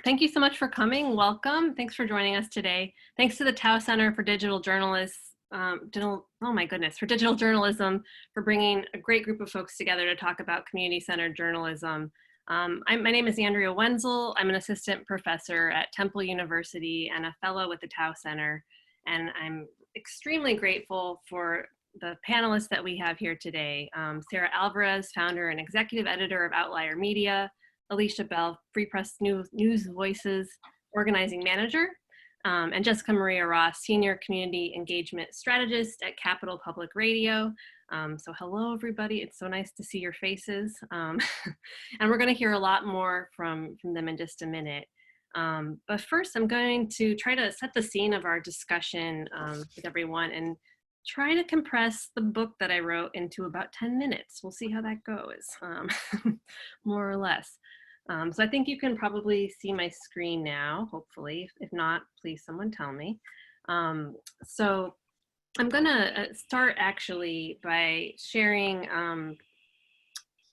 Thank you so much for coming. Welcome. Thanks for joining us today. Thanks to the Tow Center for Digital Journalists, for digital journalism, for bringing a great group of folks together to talk about community-centered journalism. My name is Andrea Wenzel. I'm an assistant professor at Temple University and a fellow with the Tow Center. And I'm extremely grateful for the panelists that we have here today. Sarah Alvarez, founder and executive editor of Outlier Media, Alicia Bell, Free Press News Voices organizing manager, and Jessica Maria Ross, senior community engagement strategist at Capital Public Radio. So hello, everybody. It's so nice to see your faces. And we're going to hear a lot more from them in just a minute. But first, I'm going to try to set the scene of our discussion with everyone and try to compress the book that I wrote into about 10 minutes. We'll see how that goes, more or less. So I think you can probably see my screen now, hopefully. If not, please someone tell me. So I'm gonna start actually by sharing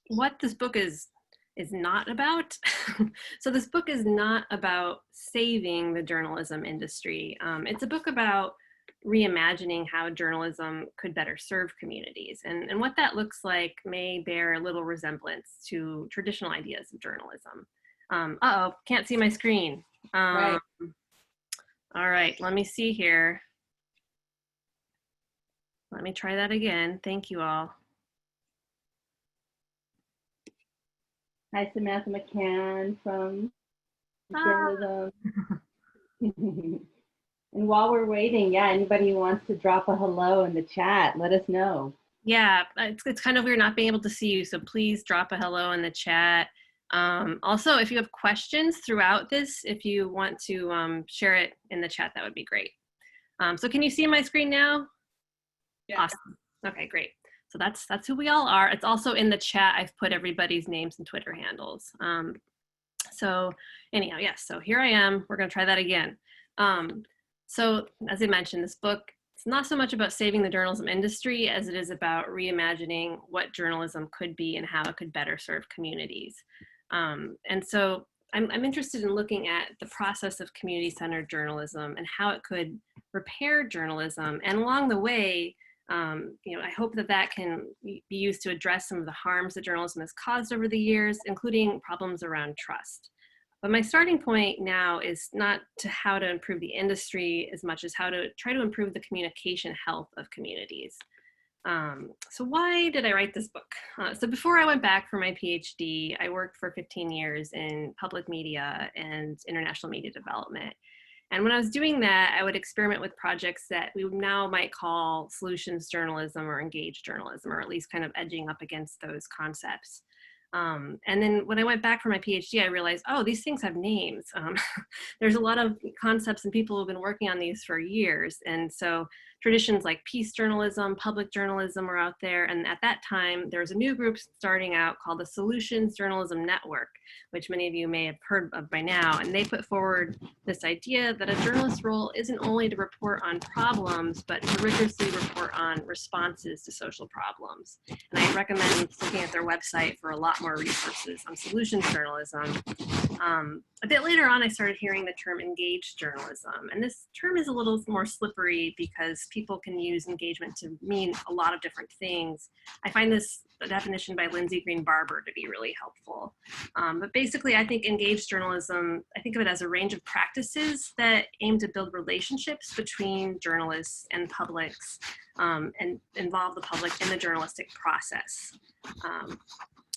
what this book is not about. So this book is not about saving the journalism industry. It's a book about reimagining how journalism could better serve communities. And what that looks like may bear a little resemblance to traditional ideas of journalism. Uh-oh, can't see my screen. Right. All right, let me see here. Let me try that again. Thank you all. Hi, Samantha McCann from Journalism. And while we're waiting, yeah, anybody who wants to drop a hello in the chat, let us know. Yeah, it's kind of weird not being able to see you, so please drop a hello in the chat. Also, if you have questions throughout this, if you want to share it in the chat, that would be great. So can you see my screen now? Yeah. Awesome. Okay, great. So that's who we all are. It's also in the chat. I've put everybody's names and Twitter handles. So anyhow, yes, so here I am. We're going to try that again. So as I mentioned, this book, it's not so much about saving the journalism industry as it is about reimagining what journalism could be and how it could better serve communities. And so I'm interested in looking at the process of community-centered journalism and how it could repair journalism. And along the way, I hope that can be used to address some of the harms that journalism has caused over the years, including problems around trust. But my starting point now is not to how to improve the industry as much as how to try to improve the communication health of communities. So why did I write this book? So before I went back for my PhD, I worked for 15 years in public media and international media development. And when I was doing that, I would experiment with projects that we now might call solutions journalism or engaged journalism, or at least kind of edging up against those concepts. And then when I went back for my PhD, I realized, oh, these things have names. There's a lot of concepts and people who have been working on these for years. And so traditions like peace journalism, public journalism are out there. And at that time, there was a new group starting out called the Solutions Journalism Network, which many of you may have heard of by now. And they put forward this idea that a journalist's role isn't only to report on problems, but to rigorously report on responses to social problems. And I recommend looking at their website for a lot more resources on solutions journalism. A bit later on, I started hearing the term engaged journalism. And this term is a little more slippery because people can use engagement to mean a lot of different things. I find this definition by Lindsay Green Barber to be really helpful. But basically, I think engaged journalism, I think of it as a range of practices that aim to build relationships between journalists and publics and involve the public in the journalistic process.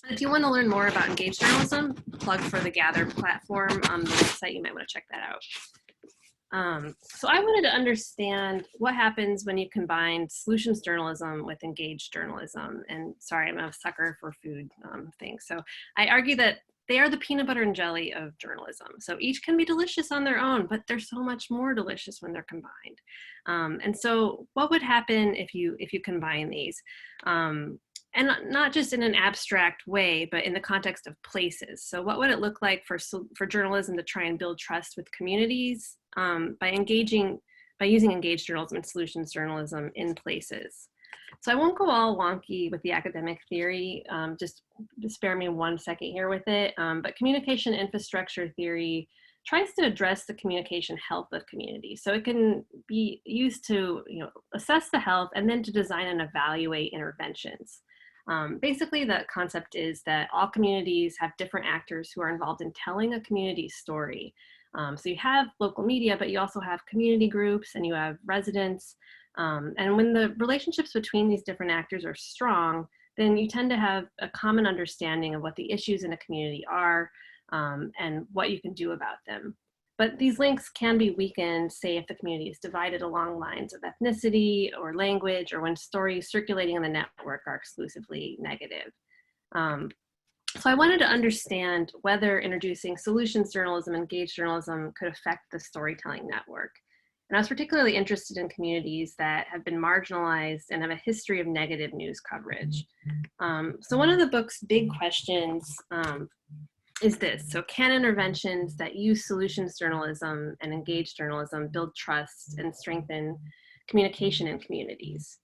If you want to learn more about engaged journalism, plug for the Gather platform on the website, you might want to check that out. So I wanted to understand what happens when you combine solutions journalism with engaged journalism. And sorry, I'm a sucker for food things. So I argue that they are the peanut butter and jelly of journalism. So each can be delicious on their own, but they're so much more delicious when they're combined. And so what would happen if you combine these? And not just in an abstract way, but in the context of places. So what would it look like for journalism to try and build trust with communities by using engaged journalism and solutions journalism in places? So I won't go all wonky with the academic theory, just spare me 1 second here with it. But communication infrastructure theory tries to address the communication health of communities. So it can be used to, assess the health and then to design and evaluate interventions. Basically, the concept is that all communities have different actors who are involved in telling a community's story. So you have local media, but you also have community groups and you have residents. And when the relationships between these different actors are strong, then you tend to have a common understanding of what the issues in a community are and what you can do about them. But these links can be weakened, say if the community is divided along lines of ethnicity or language, or when stories circulating in the network are exclusively negative. So I wanted to understand whether introducing solutions journalism, engaged journalism could affect the storytelling network. And I was particularly interested in communities that have been marginalized and have a history of negative news coverage. So one of the book's big questions is this. So can interventions that use solutions journalism and engaged journalism build trust and strengthen communication in communities?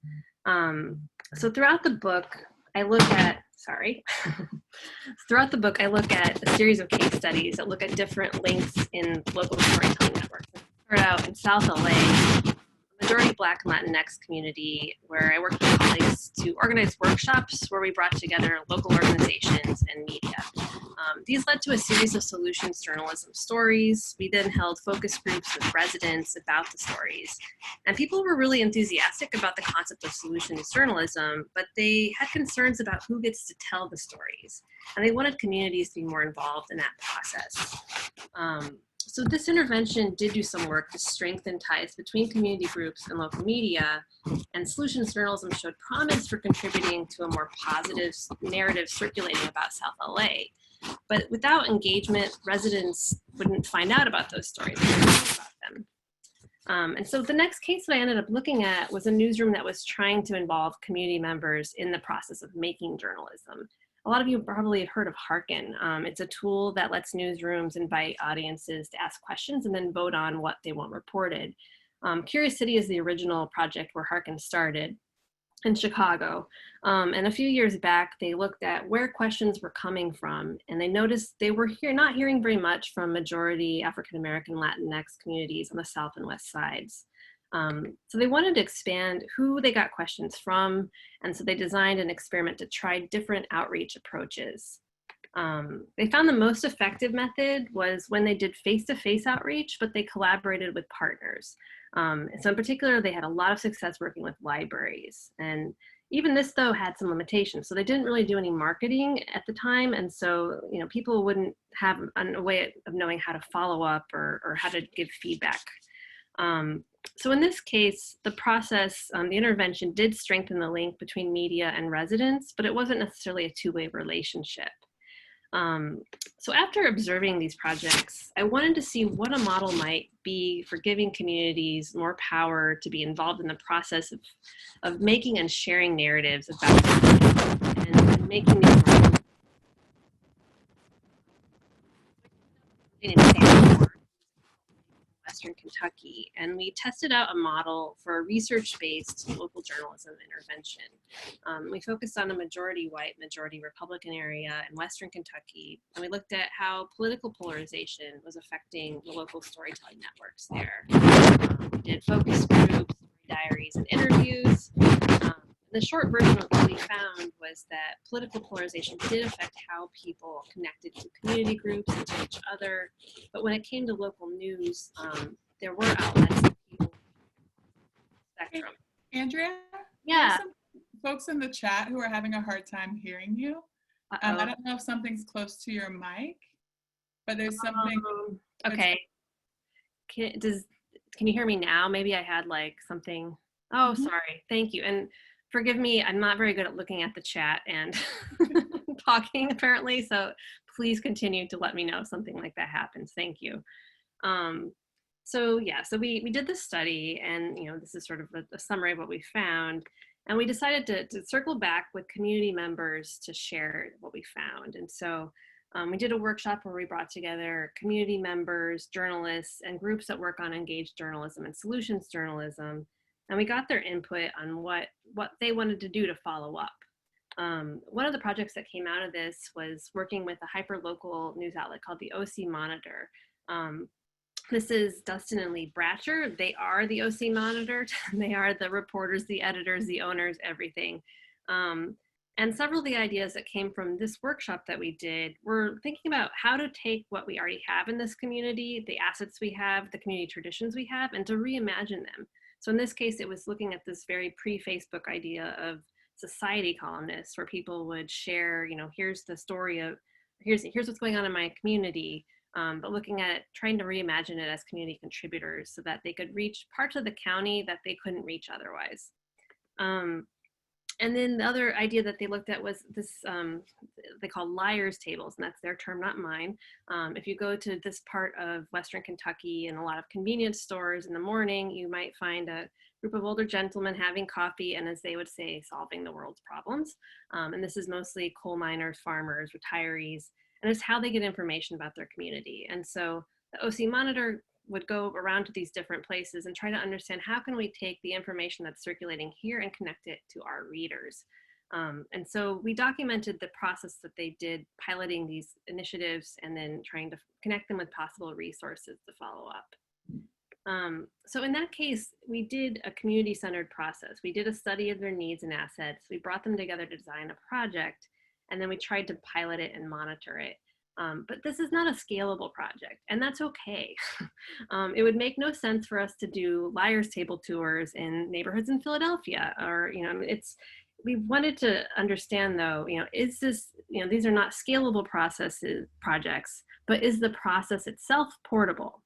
So throughout the book, I look at, throughout the book, I look at a series of case studies that look at different links in local storytelling networks. I started out in South LA, majority Black and Latinx community, where I worked with colleagues to organize workshops where we brought together local organizations and media. These led to a series of solutions journalism stories. We then held focus groups with residents about the stories. And people were really enthusiastic about the concept of solutions journalism, but they had concerns about who gets to tell the stories. And they wanted communities to be more involved in that process. So this intervention did do some work to strengthen ties between community groups and local media, and solutions journalism showed promise for contributing to a more positive narrative circulating about South LA. But without engagement, residents wouldn't find out about those stories, they wouldn't know about them. And so the next case that I ended up looking at was a newsroom that was trying to involve community members in the process of making journalism. A lot of you probably have heard of Hearken. It's a tool that lets newsrooms invite audiences to ask questions and then vote on what they want reported. Curious City is the original project where Hearken started in Chicago. And a few years back, they looked at where questions were coming from, and they noticed they were not hearing very much from majority African-American Latinx communities on the South and West sides. So they wanted to expand who they got questions from, and so they designed an experiment to try different outreach approaches. They found the most effective method was when they did face-to-face outreach, but they collaborated with partners. So in particular, they had a lot of success working with libraries. And even this, though, had some limitations. So they didn't really do any marketing at the time. And so, people wouldn't have a way of knowing how to follow up or how to give feedback. So in this case, the process, the intervention did strengthen the link between media and residents, but it wasn't necessarily a two-way relationship. So after observing these projects, I wanted to see what a model might be for giving communities more power to be involved in the process of making and sharing narratives about and making these Western Kentucky, and we tested out a model for a research-based local journalism intervention. We focused on a majority white, majority Republican area in Western Kentucky, and we looked at how political polarization was affecting the local storytelling networks there. We did focus groups, diaries, and interviews. The short version of what we found was that political polarization did affect how people connected to community groups and to each other. But when it came to local news, there were outlets that people spectrum. Hey, Andrea? Yeah. There's some folks in the chat who are having a hard time hearing you. I don't know if something's close to your mic, but there's something. Okay. Can you hear me now? Maybe I had like something. Oh, sorry. Thank you. And forgive me, I'm not very good at looking at the chat and talking apparently, so please continue to let me know if something like that happens. Thank you. So we did this study, and this is sort of a summary of what we found, and we decided to circle back with community members to share what we found. And so we did a workshop where we brought together community members, journalists, and groups that work on engaged journalism and solutions journalism. And we got their input on what they wanted to do to follow up. One of the projects that came out of this was working with a hyper-local news outlet called the OC Monitor. This is Dustin and Lee Bratcher. They are the OC Monitor. They are the reporters, the editors, the owners, everything. And several of the ideas that came from this workshop that we did were thinking about how to take what we already have in this community, the assets we have, the community traditions we have, and to reimagine them. So in this case, it was looking at this very pre-Facebook idea of society columnists where people would share, you know, here's the story of, here's what's going on in my community, but looking at trying to reimagine it as community contributors so that they could reach parts of the county that they couldn't reach otherwise. And then the other idea that they looked at was this, they call liars tables, and that's their term, not mine. If you go to this part of Western Kentucky and a lot of convenience stores in the morning, you might find a group of older gentlemen having coffee and, as they would say, solving the world's problems. And this is mostly coal miners, farmers, retirees, and it's how they get information about their community. And so the OC Monitor would go around to these different places and try to understand how can we take the information that's circulating here and connect it to our readers. And so we documented the process that they did piloting these initiatives and then trying to connect them with possible resources to follow up. So in that case, we did a community-centered process. We did a study of their needs and assets. We brought them together to design a project, and then we tried to pilot it and monitor it. But this is not a scalable project, and that's okay. It would make no sense for us to do liar's table tours in neighborhoods in Philadelphia, or, you know, we wanted to understand though, you know, is this, you know, these are not scalable projects, but is the process itself portable?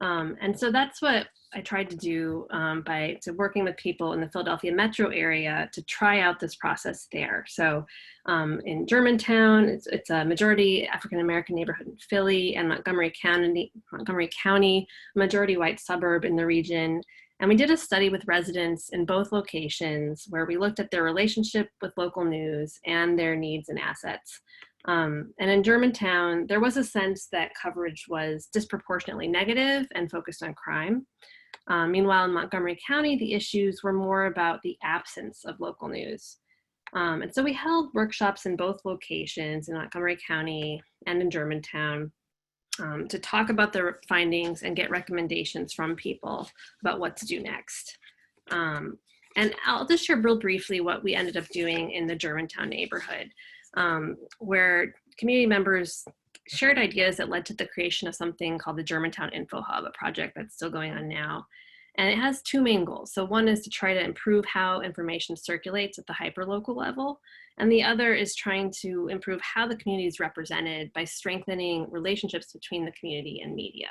And so that's what I tried to do by working with people in the Philadelphia metro area to try out this process there. So in Germantown, it's a majority African-American neighborhood in Philly, and Montgomery County, majority white suburb in the region. And we did a study with residents in both locations where we looked at their relationship with local news and their needs and assets. And in Germantown, there was a sense that coverage was disproportionately negative and focused on crime. Meanwhile, in Montgomery County, the issues were more about the absence of local news. And so we held workshops in both locations, in Montgomery County and in Germantown, to talk about the findings and get recommendations from people about what to do next. And I'll just share real briefly what we ended up doing in the Germantown neighborhood, where community members shared ideas that led to the creation of something called the Germantown Info Hub, a project that's still going on now. And it has two main goals. So one is to try to improve how information circulates at the hyperlocal level. And the other is trying to improve how the community is represented by strengthening relationships between the community and media.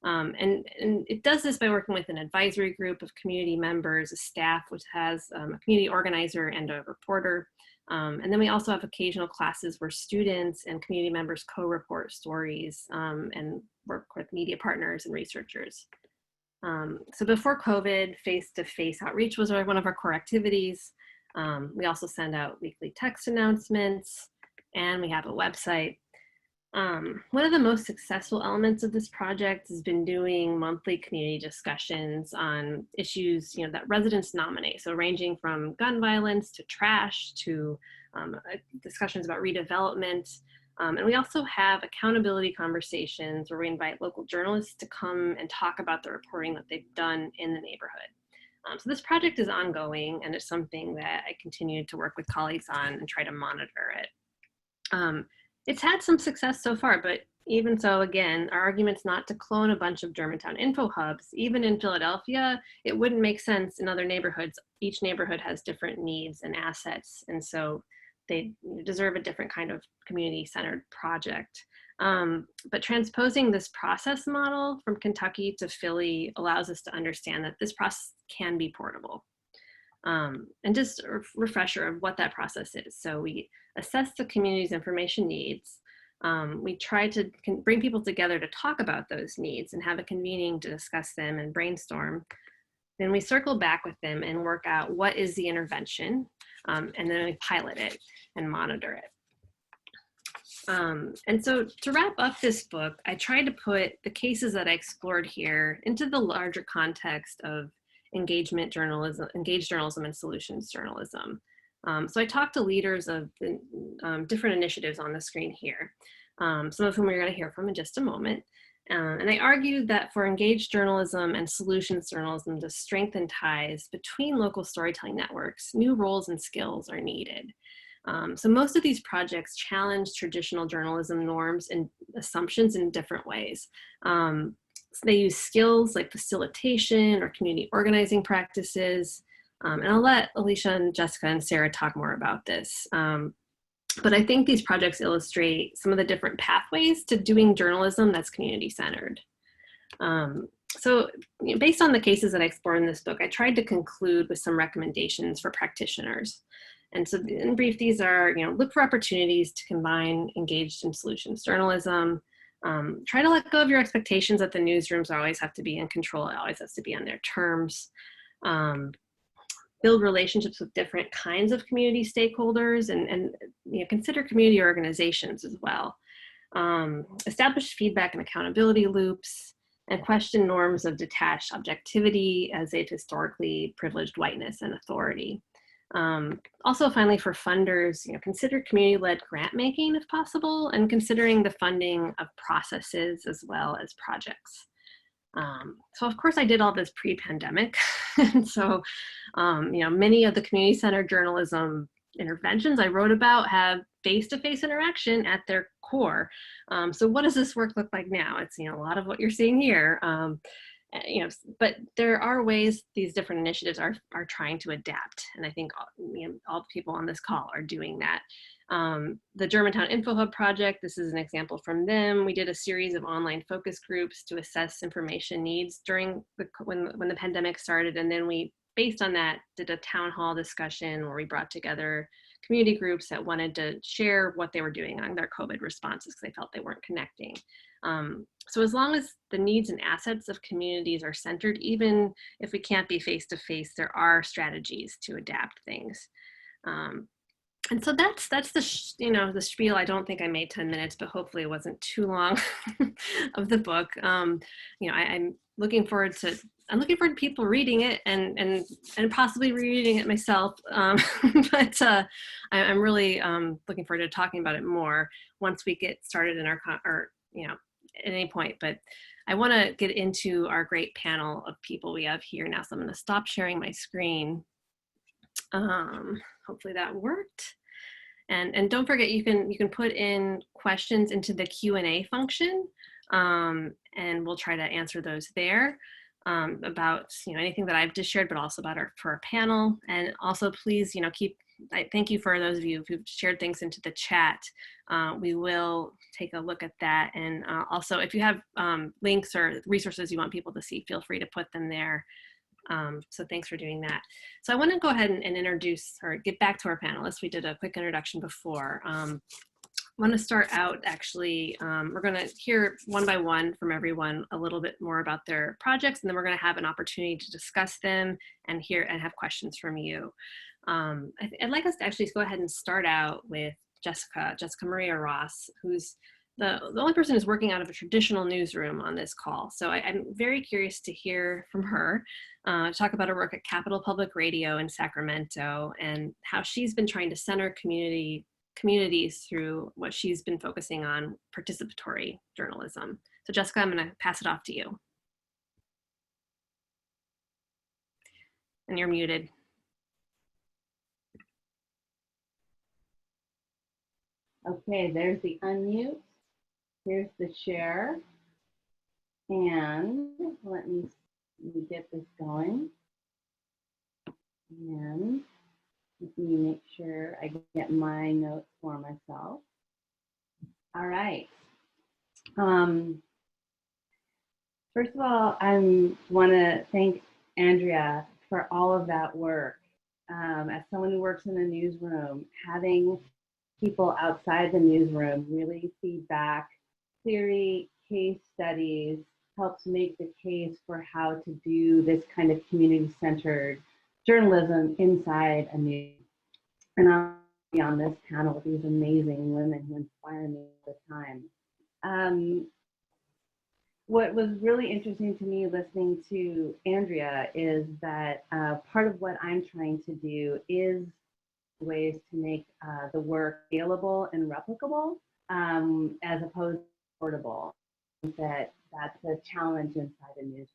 And it does this by working with an advisory group of community members, a staff which has a community organizer and a reporter. And then we also have occasional classes where students and community members co-report stories and work with media partners and researchers. So before COVID, face-to-face outreach was one of our core activities. We also send out weekly text announcements, and we have a website. One of the most successful elements of this project has been doing monthly community discussions on issues, you know, that residents nominate. So ranging from gun violence to trash to discussions about redevelopment. And we also have accountability conversations where we invite local journalists to come and talk about the reporting that they've done in the neighborhood. So this project is ongoing, and it's something that I continue to work with colleagues on and try to monitor it. It's had some success so far, but even so, again, our argument's not to clone a bunch of Germantown info hubs. Even in Philadelphia, it wouldn't make sense in other neighborhoods. Each neighborhood has different needs and assets, and so they deserve a different kind of community-centered project. But transposing this process model from Kentucky to Philly allows us to understand that this process can be portable. And just a refresher of what that process is. So we assess the community's information needs. We try to bring people together to talk about those needs and have a convening to discuss them and brainstorm. Then we circle back with them and work out what is the intervention, and then we pilot it and monitor it. And so to wrap up this book, I tried to put the cases that I explored here into the larger context of engaged journalism and solutions journalism. So I talked to leaders of the different initiatives on the screen here, some of whom we're going to hear from in just a moment. And I argued that for engaged journalism and solutions journalism to strengthen ties between local storytelling networks, new roles and skills are needed. So most of these projects challenge traditional journalism norms and assumptions in different ways. So they use skills like facilitation or community organizing practices. And I'll let Alicia and Jessica and Sarah talk more about this. But I think these projects illustrate some of the different pathways to doing journalism that's community-centered. So based on the cases that I explore in this book, I tried to conclude with some recommendations for practitioners. And so in brief, these are, look for opportunities to combine engaged and solutions journalism. Try to let go of your expectations that the newsrooms always have to be in control. It always has to be on their terms. Build relationships with different kinds of community stakeholders and consider community organizations as well. Establish feedback and accountability loops, and question norms of detached objectivity as they've historically privileged whiteness and authority. Also, finally, for funders, consider community-led grant making if possible, and considering the funding of processes as well as projects. So of course I did all this pre-pandemic. And so, many of the community-centered journalism interventions I wrote about have face-to-face interaction at their core. So what does this work look like now? It's, a lot of what you're seeing here. But there are ways these different initiatives are trying to adapt. And I think all the people on this call are doing that. The Germantown Info Hub project, this is an example from them. We did a series of online focus groups to assess information needs during when the pandemic started. And then we, based on that, did a town hall discussion where we brought together community groups that wanted to share what they were doing on their COVID responses because they felt they weren't connecting. So as long as the needs and assets of communities are centered, even if we can't be face-to-face, there are strategies to adapt things. And so that's the the spiel. I don't think I made 10 minutes, but hopefully it wasn't too long of the book. I'm looking forward to people reading it and possibly rereading it myself. But I'm really looking forward to talking about it more once we get started in our at any point. But I want to get into our great panel of people we have here now. So I'm going to stop sharing my screen. Hopefully that worked. And don't forget, you can put in questions into the Q&A function, and we'll try to answer those there about anything that I've just shared, but also about our panel. And also, please, thank you for those of you who've shared things into the chat. We will take a look at that. And also, if you have links or resources you want people to see, feel free to put them there. So thanks for doing that. So I want to go ahead and introduce or get back to our panelists. We did a quick introduction before. I want to start out actually, we're going to hear one by one from everyone a little bit more about their projects, and then we're going to have an opportunity to discuss them and hear and have questions from you. I'd like us to actually go ahead and start out with Jessica Maria Ross, who's the only person who's working out of a traditional newsroom on this call. So I'm very curious to hear from her, talk about her work at Capital Public Radio in Sacramento and how she's been trying to center communities through what she's been focusing on, participatory journalism. So Jessica, I'm going to pass it off to you. And you're muted. Okay, there's the unmute. Here's the share. And let me get this going. And let me make sure I get my notes for myself. All right. First of all, I want to thank Andrea for all of that work. As someone who works in the newsroom, having people outside the newsroom really feed back theory, case studies, helps make the case for how to do this kind of community-centered journalism inside a news. And I'll be on this panel with these amazing women who inspire me all the time. What was really interesting to me listening to Andrea is that part of what I'm trying to do is ways to make the work scalable and replicable as opposed to portable. That that's a challenge inside a newsroom.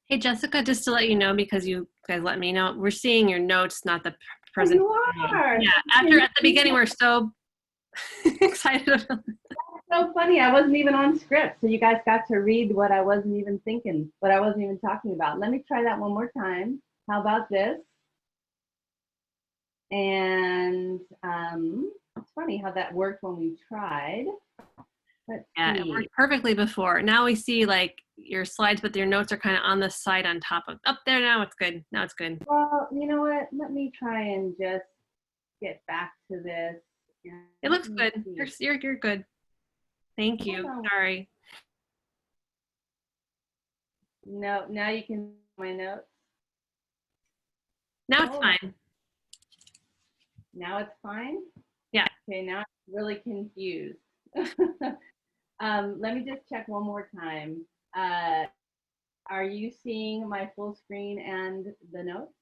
Hey, Jessica, just to let you know, because you guys let me know, we're seeing your notes, not the Oh, presentation. you are. Yeah, after at the beginning, we're so excited about it. So funny. I wasn't even on script, so you guys got to read what I wasn't even thinking, what I wasn't even talking about. Let me try that one more time. How about this? And it's funny how that worked when we tried. Let's Yeah, it see. worked perfectly before. Now we see like your slides, but your notes are kind of on the side on top of, up there now it's good. Now it's good. Well, you know what? Let me try and just get back to this. It looks good. You're good. Thank you. Sorry. No, now you can see my notes. Now it's fine. Now it's fine? Yeah. Okay, now I'm really confused. Let me just check one more time. Are you seeing my full screen and the notes?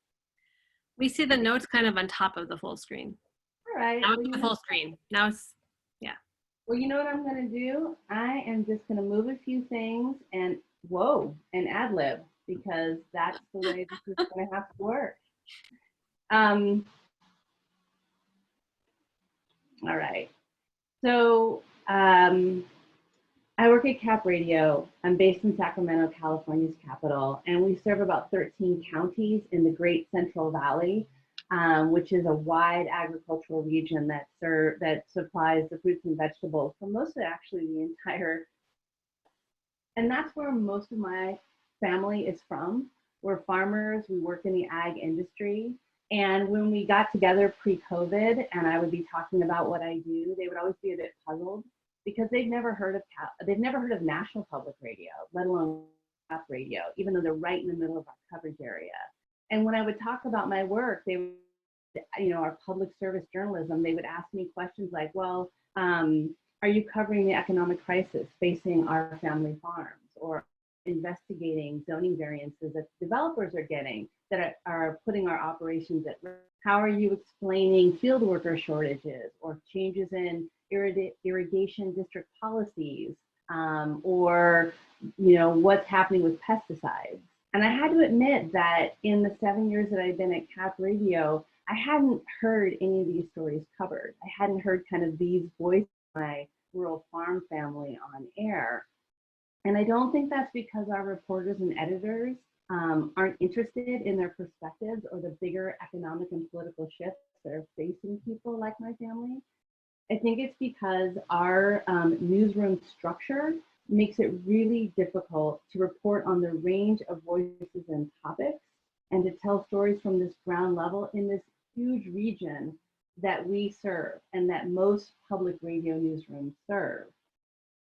We see the notes kind of on top of the full screen. All right. Now it's the full screen. Now it's, yeah. Well, you know what I'm going to do? I am just going to move a few things and, whoa, and ad lib, because that's the way this is going to have to work. All right. So I work at Cap Radio. I'm based in Sacramento, California's capital, and we serve about 13 counties in the Great Central Valley, which is a wide agricultural region that supplies the fruits and vegetables for most of actually the entire. And that's where most of my family is from. We're farmers. We work in the ag industry. And when we got together pre-COVID and I would be talking about what I do, they would always be a bit puzzled because they've never heard of National Public Radio, let alone Cap Radio, even though they're right in the middle of our coverage area. And when I would talk about my work, they would, our public service journalism, they would ask me questions like, well, are you covering the economic crisis facing our family farms, or investigating zoning variances that developers are getting that are putting our operations at risk? How are you explaining field worker shortages or changes in irrigation district policies, or what's happening with pesticides? And I had to admit that in the 7 years that I've been at Cap Radio, I hadn't heard any of these stories covered. I hadn't heard kind of these voices of my rural farm family on air. And I don't think that's because our reporters and editors aren't interested in their perspectives or the bigger economic and political shifts that are facing people like my family. I think it's because our newsroom structure makes it really difficult to report on the range of voices and topics and to tell stories from this ground level in this huge region that we serve and that most public radio newsrooms serve.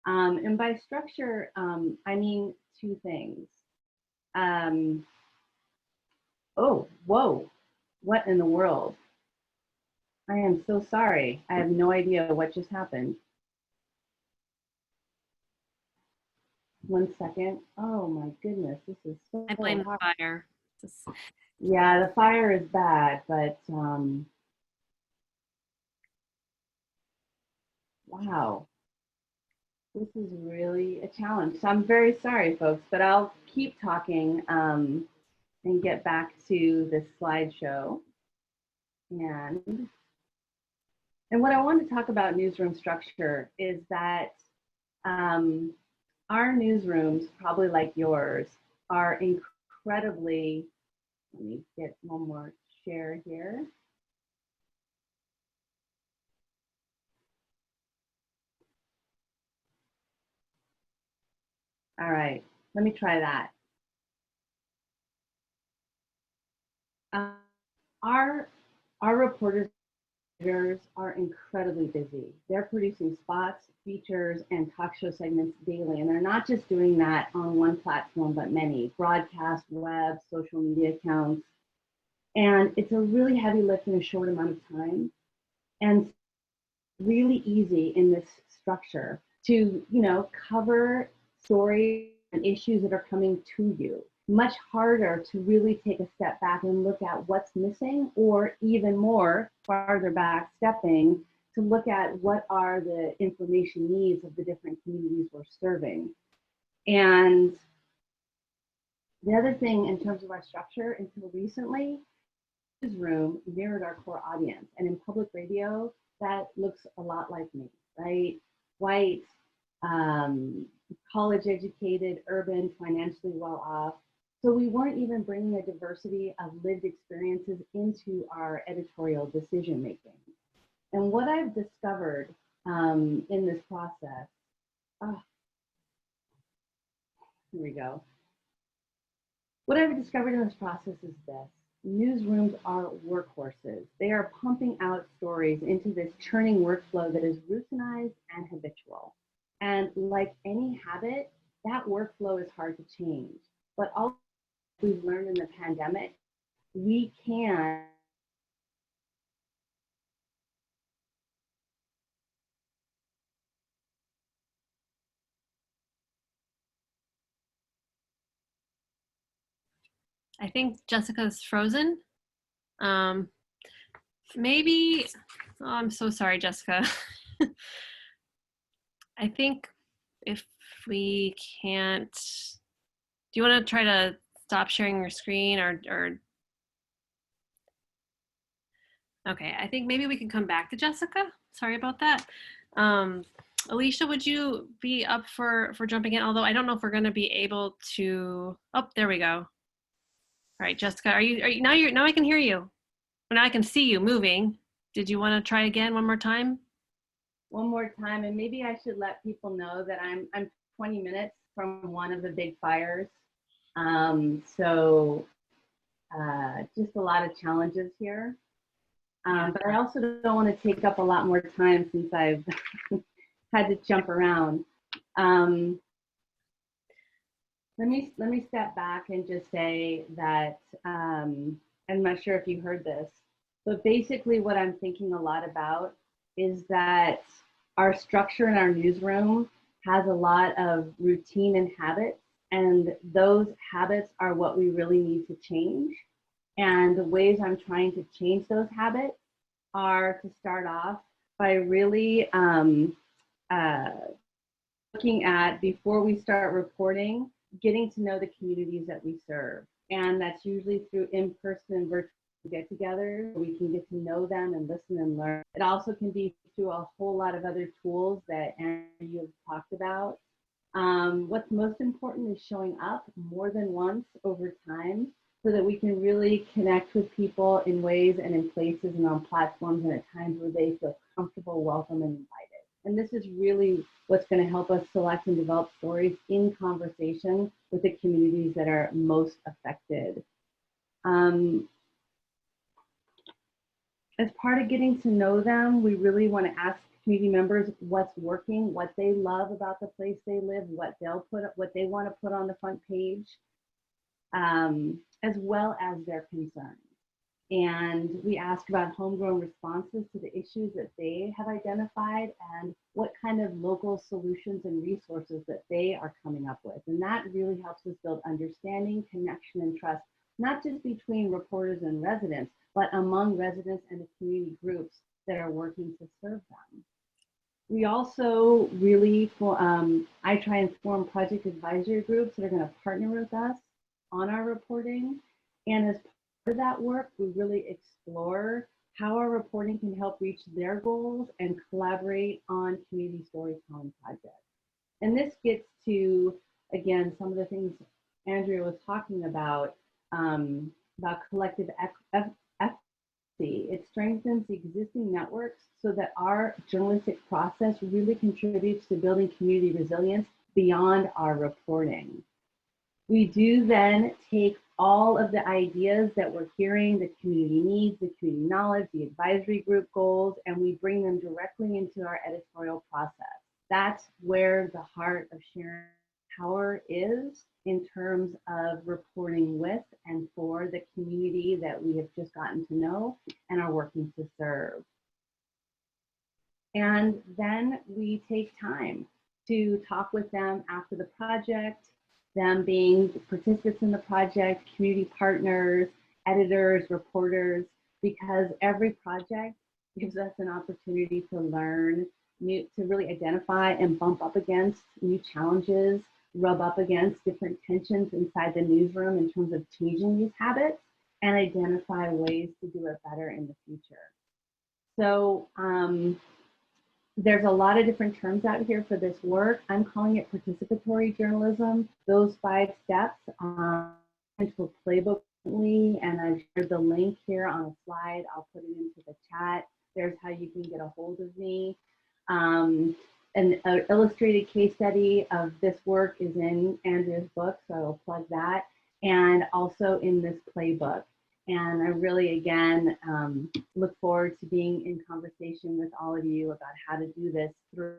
And by structure, I mean two things. Oh, whoa, what in the world? I am so sorry. I have no idea what just happened. 1 second. Oh my goodness, this is so I blame hard. the fire. Yeah, the fire is bad, but wow. This is really a challenge. So I'm very sorry, folks, but I'll keep talking and get back to this slideshow. And what I want to talk about newsroom structure is that our newsrooms, probably like yours, are incredibly, let me get one more share here. All right, let me try that. Our reporters are incredibly busy. They're producing spots, features, and talk show segments daily. And they're not just doing that on one platform, but many: broadcast, web, social media accounts. And it's a really heavy lift in a short amount of time. And really easy in this structure to, cover stories and issues that are coming to you. Much harder to really take a step back and look at what's missing, or even more farther back stepping to look at what are the information needs of the different communities we're serving. And the other thing in terms of our structure, until recently, newsroom mirrored our core audience. And in public radio, that looks a lot like me, right? White, college educated, urban, financially well off. So we weren't even bringing a diversity of lived experiences into our editorial decision making. And what I've discovered in this process, here we go. What I've discovered in this process is this. Newsrooms are workhorses. They are pumping out stories into this churning workflow that is routinized and habitual. And like any habit, that workflow is hard to change. But all we've learned in the pandemic, we can I think Jessica's frozen. Maybe, oh, I'm so sorry, Jessica. I think if we can't, do you want to try to stop sharing your screen or okay, I think maybe we can come back to Jessica. Sorry about that. Alicia, would you be up for jumping in? Although I don't know if we're going to be able to. Oh, there we go. All right, Jessica, are you now I can hear you. Now I can see you moving. Did you want to try again one more time? One more time, and maybe I should let people know that I'm 20 minutes from one of the big fires. So just a lot of challenges here. But I also don't want to take up a lot more time since I've had to jump around. Let me step back and just say that I'm not sure if you heard this, but basically what I'm thinking a lot about is that our structure in our newsroom has a lot of routine and habits, and those habits are what we really need to change. And the ways I'm trying to change those habits are to start off by really looking at, before we start reporting, getting to know the communities that we serve. And that's usually through in-person and virtual get-togethers. We can get to know them and listen and learn. It also can be through a whole lot of other tools that you have talked about. What's most important is showing up more than once over time so that we can really connect with people in ways and in places and on platforms and at times where they feel comfortable, welcome, and invited. And this is really what's going to help us select and develop stories in conversation with the communities that are most affected. As part of getting to know them, we really want to ask community members what's working, what they love about the place they live, what they want to put on the front page, as well as their concerns. And we ask about homegrown responses to the issues that they have identified and what kind of local solutions and resources that they are coming up with. And that really helps us build understanding, connection, and trust, not just between reporters and residents, but among residents and the community groups that are working to serve them. We also really, I try and form project advisory groups that are going to partner with us on our reporting. And as part of that work, we really explore how our reporting can help reach their goals and collaborate on community storytelling projects. And this gets to, again, some of the things Andrea was talking about collective efficacy. It strengthens the existing networks so that our journalistic process really contributes to building community resilience beyond our reporting. We do then take all of the ideas that we're hearing, the community needs, the community knowledge, the advisory group goals, and we bring them directly into our editorial process. That's where the heart of sharing power is in terms of reporting with and for the community that we have just gotten to know and are working to serve. And then we take time to talk with them after the project, them being participants in the project, community partners, editors, reporters, because every project gives us an opportunity to learn, to really identify and bump up against new challenges, rub up against different tensions inside the newsroom in terms of changing these habits and identify ways to do it better in the future. So there's a lot of different terms out here for this work. I'm calling it participatory journalism. Those 5 steps into a playbook, and I've shared the link here on a slide. I'll put it into the chat. There's how you can get a hold of me. An illustrated case study of this work is in Andrea's book, so I'll plug that, and also in this playbook. And I really, again, look forward to being in conversation with all of you about how to do this through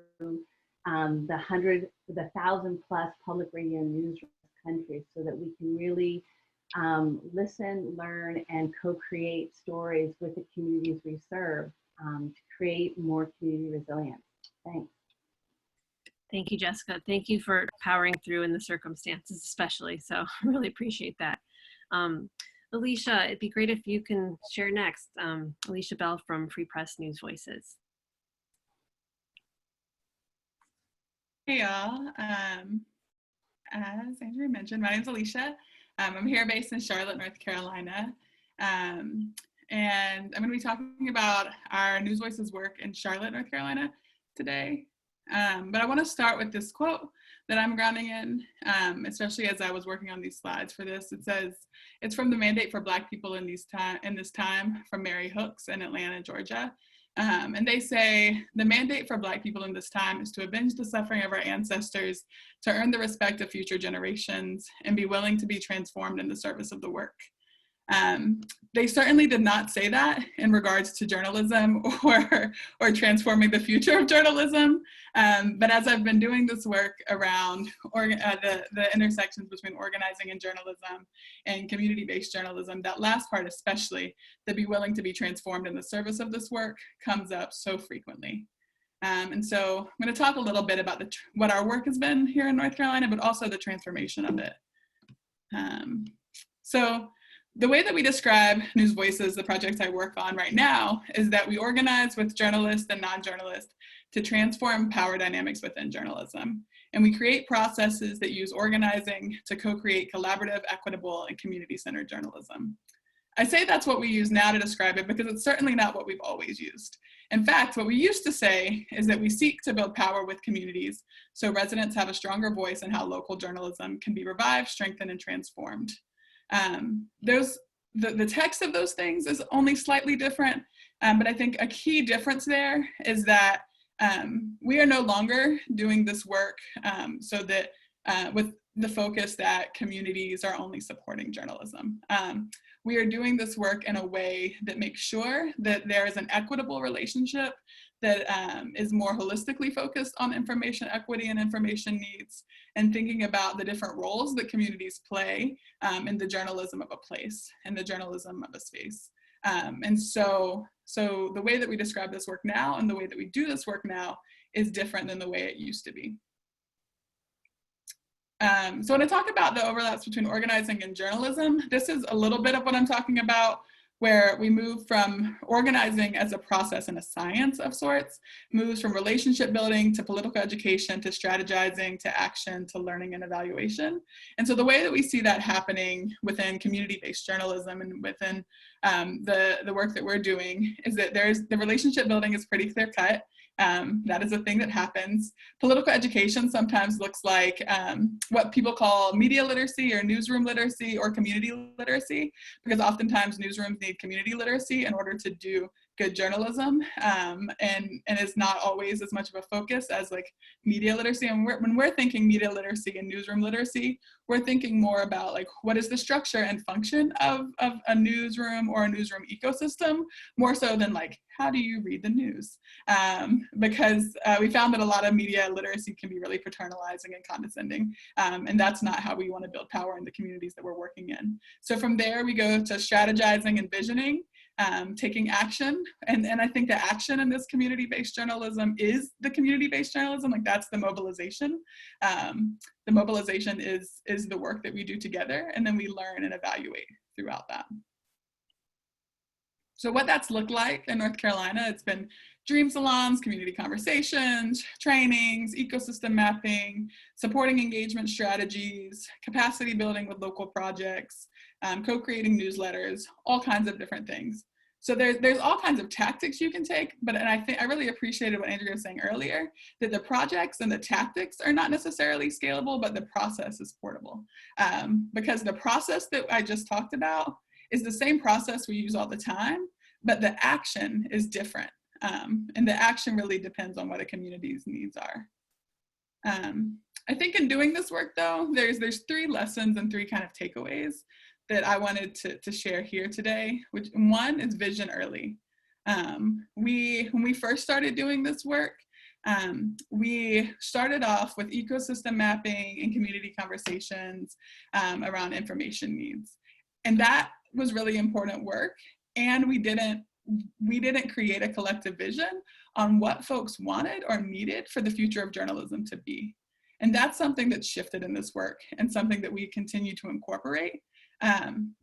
the 1,000+ public radio newsrooms in this country, so that we can really listen, learn, and co-create stories with the communities we serve to create more community resilience. Thanks. Thank you, Jessica. Thank you for powering through in the circumstances, especially. So I really appreciate that. Alicia, it'd be great if you can share next. Alicia Bell from Free Press News Voices. Hey y'all. As Andrea mentioned, my name's Alicia. I'm here based in Charlotte, North Carolina. And I'm going to be talking about our News Voices work in Charlotte, North Carolina today. But I want to start with this quote that I'm grounding in, especially as I was working on these slides for this. It says, it's from the Mandate for Black People in this time from Mary Hooks in Atlanta, Georgia. And they say, the mandate for Black people in this time is to avenge the suffering of our ancestors, to earn the respect of future generations, and be willing to be transformed in the service of the work. They certainly did not say that in regards to journalism or transforming the future of journalism. But as I've been doing this work around the intersections between organizing and journalism and community-based journalism, that last part especially, to be willing to be transformed in the service of this work, comes up so frequently. And so I'm going to talk a little bit about what our work has been here in North Carolina, but also the transformation of it. So the way that we describe News Voices, the project I work on right now, is that we organize with journalists and non-journalists to transform power dynamics within journalism. And we create processes that use organizing to co-create collaborative, equitable, and community-centered journalism. I say that's what we use now to describe it because it's certainly not what we've always used. In fact, what we used to say is that we seek to build power with communities so residents have a stronger voice in how local journalism can be revived, strengthened, and transformed. The text of those things is only slightly different, but I think a key difference there is that we are no longer doing this work so that with the focus that communities are only supporting journalism. We are doing this work in a way that makes sure that there is an equitable relationship that is more holistically focused on information equity and information needs, and thinking about the different roles that communities play in the journalism of a place, in the journalism of a space. And so the way that we describe this work now and the way that we do this work now is different than the way it used to be. So when I talk about the overlaps between organizing and journalism, this is a little bit of what I'm talking about, where we move from organizing as a process and a science of sorts, moves from relationship building to political education, to strategizing, to action, to learning and evaluation. And so the way that we see that happening within community-based journalism and within the work that we're doing is that the relationship building is pretty clear cut. That is a thing that happens. Political education sometimes looks like what people call media literacy or newsroom literacy or community literacy, because oftentimes newsrooms need community literacy in order to do good journalism, and it's not always as much of a focus as like media literacy. And when we're thinking media literacy and newsroom literacy, we're thinking more about like what is the structure and function of a newsroom or a newsroom ecosystem, more so than like how do you read the news, because we found that a lot of media literacy can be really paternalizing and condescending, and that's not how we want to build power in the communities that we're working in. So from there we go to strategizing and visioning, taking action, and I think the action in this community-based journalism is the community-based journalism, like that's the mobilization. The mobilization is the work that we do together, and then we learn and evaluate throughout that. So what that's looked like in North Carolina, it's been dream salons, community conversations, trainings, ecosystem mapping, supporting engagement strategies, capacity building with local projects, co-creating newsletters, all kinds of different things. So there's all kinds of tactics you can take, and I really appreciated what Andrea was saying earlier, that the projects and the tactics are not necessarily scalable, but the process is portable. Because the process that I just talked about is the same process we use all the time, but the action is different. And the action really depends on what a community's needs are. I think in doing this work though, there's 3 lessons and 3 kind of takeaways that I wanted to share here today, which one is vision early. When we first started doing this work, we started off with ecosystem mapping and community conversations around information needs. And that was really important work. And we didn't create a collective vision on what folks wanted or needed for the future of journalism to be. And that's something that's shifted in this work and something that we continue to incorporate.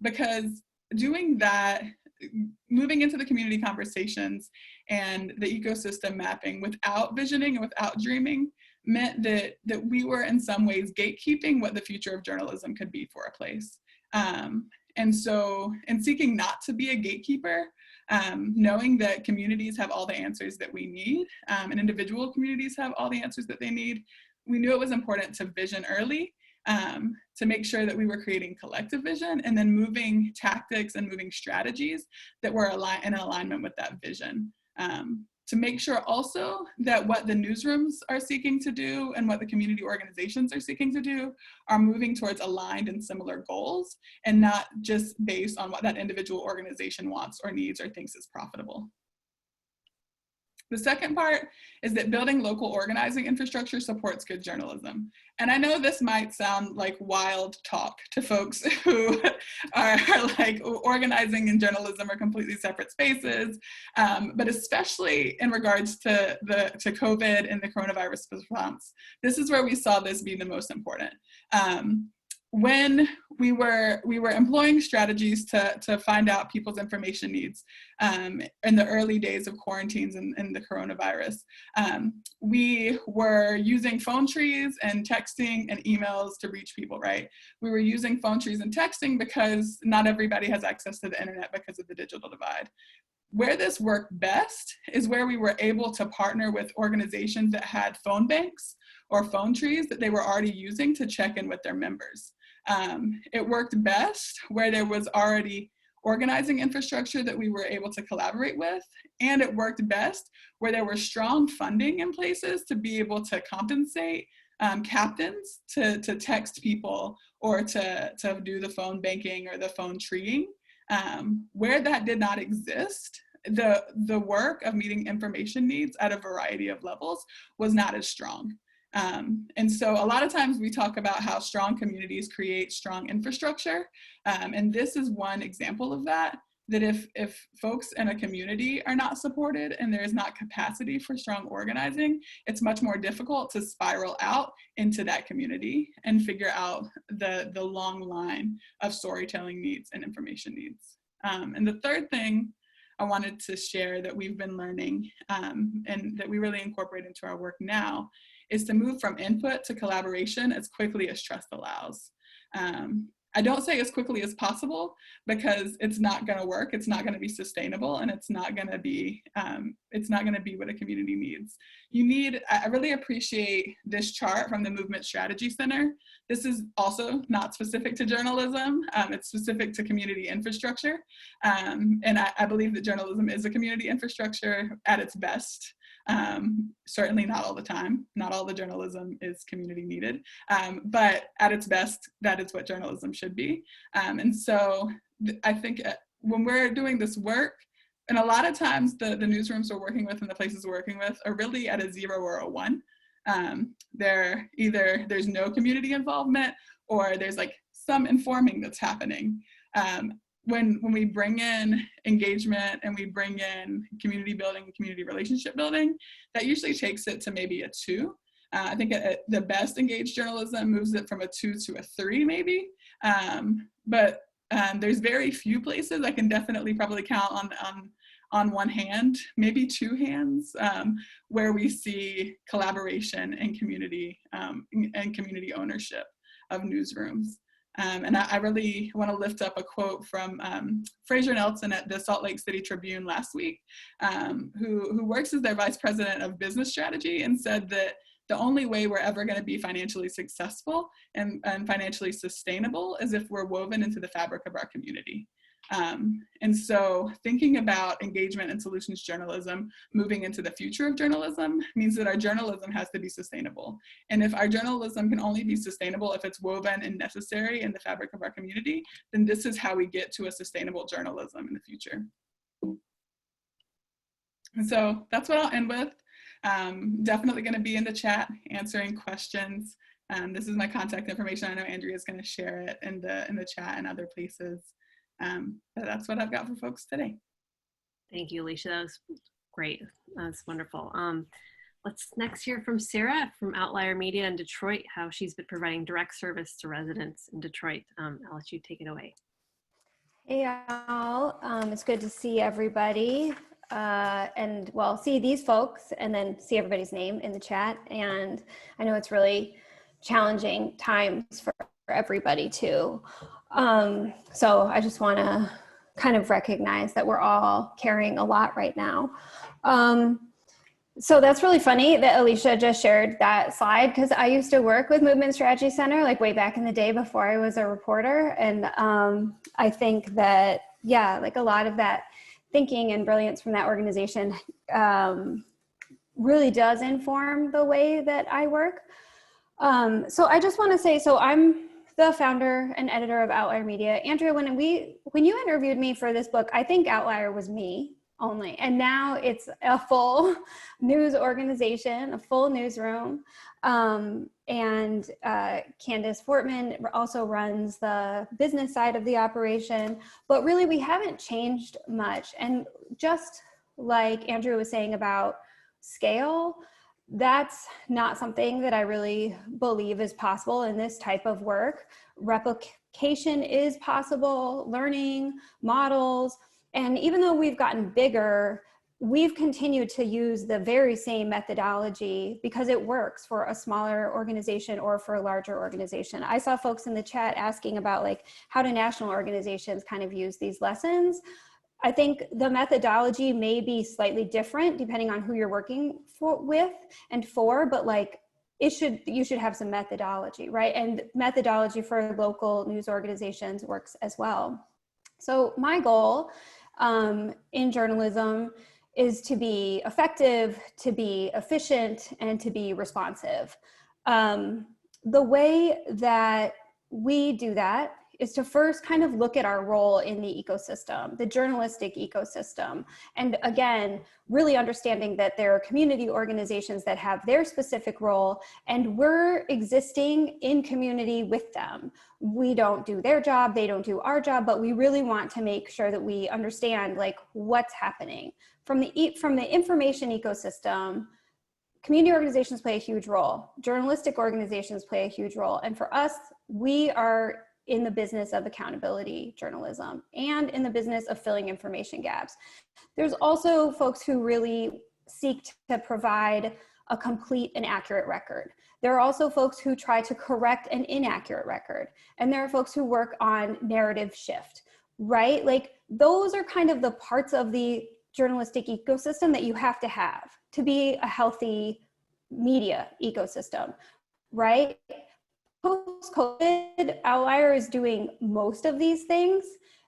Because doing that, moving into the community conversations and the ecosystem mapping without visioning and without dreaming meant that we were in some ways gatekeeping what the future of journalism could be for a place. And so in seeking not to be a gatekeeper, knowing that communities have all the answers that we need, and individual communities have all the answers that they need, we knew it was important to vision early, to make sure that we were creating collective vision and then moving tactics and moving strategies that were in alignment with that vision. To make sure also that what the newsrooms are seeking to do and what the community organizations are seeking to do are moving towards aligned and similar goals and not just based on what that individual organization wants or needs or thinks is profitable. The second part is that building local organizing infrastructure supports good journalism. And I know this might sound like wild talk to folks who are like organizing and journalism are completely separate spaces, but especially in regards to COVID and the coronavirus response, this is where we saw this be the most important. When we were employing strategies to find out people's information needs in the early days of quarantines and the coronavirus, we were using phone trees and texting and emails to reach people, right? We were using phone trees and texting because not everybody has access to the internet because of the digital divide. Where this worked best is where we were able to partner with organizations that had phone banks or phone trees that they were already using to check in with their members. It worked best where there was already organizing infrastructure that we were able to collaborate with, and it worked best where there were strong funding in places to be able to compensate captains to text people or to do the phone banking or the phone treeing. Where that did not exist, the work of meeting information needs at a variety of levels was not as strong. And so a lot of times we talk about how strong communities create strong infrastructure. And this is one example of that if folks in a community are not supported and there is not capacity for strong organizing, it's much more difficult to spiral out into that community and figure out the long line of storytelling needs and information needs. And the third thing I wanted to share that we've been learning and that we really incorporate into our work now is to move from input to collaboration as quickly as trust allows. I don't say as quickly as possible because it's not going to work, it's not going to be sustainable, and it's not going to be what a community needs. I really appreciate this chart from the Movement Strategy Center. This is also not specific to journalism, it's specific to community infrastructure. And I believe that journalism is a community infrastructure at its best. Certainly not all the time. Not all the journalism is community needed, but at its best, that is what journalism should be. And so I think when we're doing this work, and a lot of times the newsrooms we're working with and the places we're working with are really at a 0 or a 1. There's no community involvement or there's like some informing that's happening. When we bring in engagement and we bring in community building, community relationship building, that usually takes it to maybe a 2. I think the best engaged journalism moves it from a 2 to a 3 maybe. But there's very few places. I can definitely probably count on one hand, maybe two hands, where we see collaboration and community ownership of newsrooms. And I really want to lift up a quote from Fraser Nelson at the Salt Lake City Tribune last week, who works as their vice president of business strategy, and said that the only way we're ever going to be financially successful and financially sustainable is if we're woven into the fabric of our community. And so thinking about engagement and solutions journalism moving into the future of journalism means that our journalism has to be sustainable. And if our journalism can only be sustainable if it's woven and necessary in the fabric of our community, then this is how we get to a sustainable journalism in the future. And so that's what I'll end with. Definitely going to be in the chat answering questions. This is my contact information. I know Andrea is going to share it in the chat and other places. But that's what I've got for folks today. Thank you, Alicia. That was great. That's wonderful. Let's next hear from Sarah from Outlier Media in Detroit, how she's been providing direct service to residents in Detroit. I'll let you take it away. Hey y'all, it's good to see everybody and well, see these folks and then see everybody's name in the chat. And I know it's really challenging times for everybody too. So I just want to kind of recognize that we're all carrying a lot right now. So that's really funny that Alicia just shared that slide, because I used to work with Movement Strategy Center like way back in the day before I was a reporter. And I think that, yeah, like a lot of that thinking and brilliance from that organization really does inform the way that I work. So I just want to say, so I'm the founder and editor of Outlier Media. Andrea, when you interviewed me for this book, I think Outlier was me only. And now it's a full news organization, a full newsroom. And Candace Fortman also runs the business side of the operation. But really, we haven't changed much. And just like Andrea was saying about scale, that's not something that I really believe is possible in this type of work. Replication is possible, learning, models, and even though we've gotten bigger, we've continued to use the very same methodology because it works for a smaller organization or for a larger organization. I saw folks in the chat asking about like how do national organizations kind of use these lessons. I think the methodology may be slightly different depending on who you're working with and for, but like you should have some methodology, right? And methodology for local news organizations works as well. So my goal in journalism is to be effective, to be efficient, and to be responsive. The way that we do that is to first kind of look at our role in the ecosystem, the journalistic ecosystem. And again, really understanding that there are community organizations that have their specific role and we're existing in community with them. We don't do their job, they don't do our job, but we really want to make sure that we understand like what's happening. From the information ecosystem, community organizations play a huge role. Journalistic organizations play a huge role. And for us, we are in the business of accountability journalism and in the business of filling information gaps. There's also folks who really seek to provide a complete and accurate record. There are also folks who try to correct an inaccurate record. And there are folks who work on narrative shift, right? Like those are kind of the parts of the journalistic ecosystem that you have to be a healthy media ecosystem, right? Post-COVID, Outlier is doing most of these things.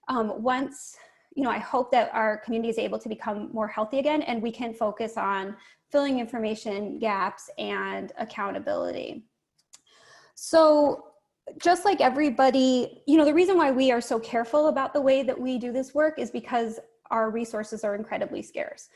Once, I hope that our community is able to become more healthy again and we can focus on filling information gaps and accountability. So just like everybody, the reason why we are so careful about the way that we do this work is because our resources are incredibly scarce.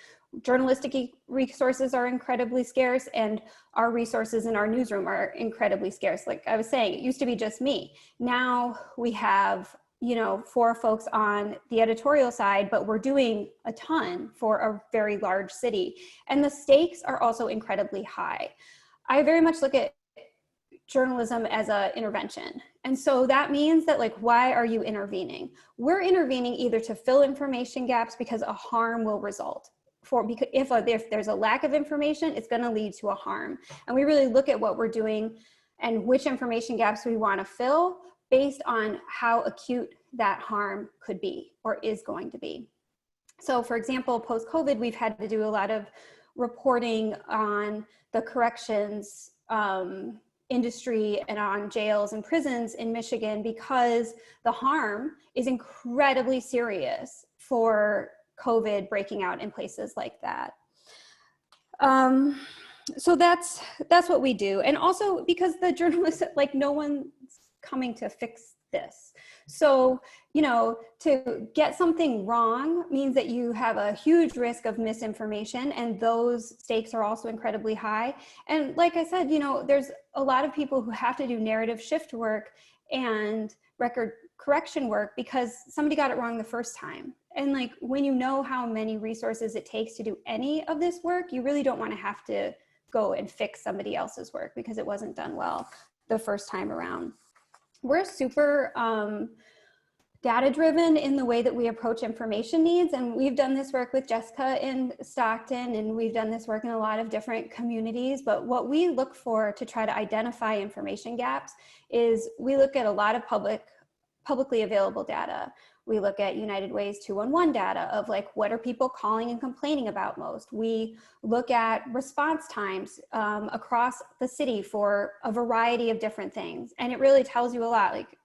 Journalistic resources are incredibly scarce and our resources in our newsroom are incredibly scarce. Like I was saying, it used to be just me. Now we have, 4 folks on the editorial side, but we're doing a ton for a very large city. And the stakes are also incredibly high. I very much look at journalism as an intervention. And so that means that, like, why are you intervening? We're intervening either to fill information gaps because a harm will result. Because if there's a lack of information, it's going to lead to a harm. And we really look at what we're doing and which information gaps we want to fill based on how acute that harm could be or is going to be. So for example, post-COVID, we've had to do a lot of reporting on the corrections industry and on jails and prisons in Michigan because the harm is incredibly serious for COVID breaking out in places like that. So that's what we do. And also because the journalists, like, no one's coming to fix this. So, you know, to get something wrong means that you have a huge risk of misinformation, and those stakes are also incredibly high. And like I said, you know, there's a lot of people who have to do narrative shift work and record correction work because somebody got it wrong the first time. And like, when you know how many resources it takes to do any of this work, you really don't want to have to go and fix somebody else's work because it wasn't done well the first time around. We're super data-driven in the way that we approach information needs. And we've done this work with Jessica in Stockton, and we've done this work in a lot of different communities. But what we look for to try to identify information gaps is we look at a lot of publicly available data. We look at United Way's 211 data of, like, what are people calling and complaining about most? We look at response times across the city for a variety of different things. And it really tells you a lot. Like,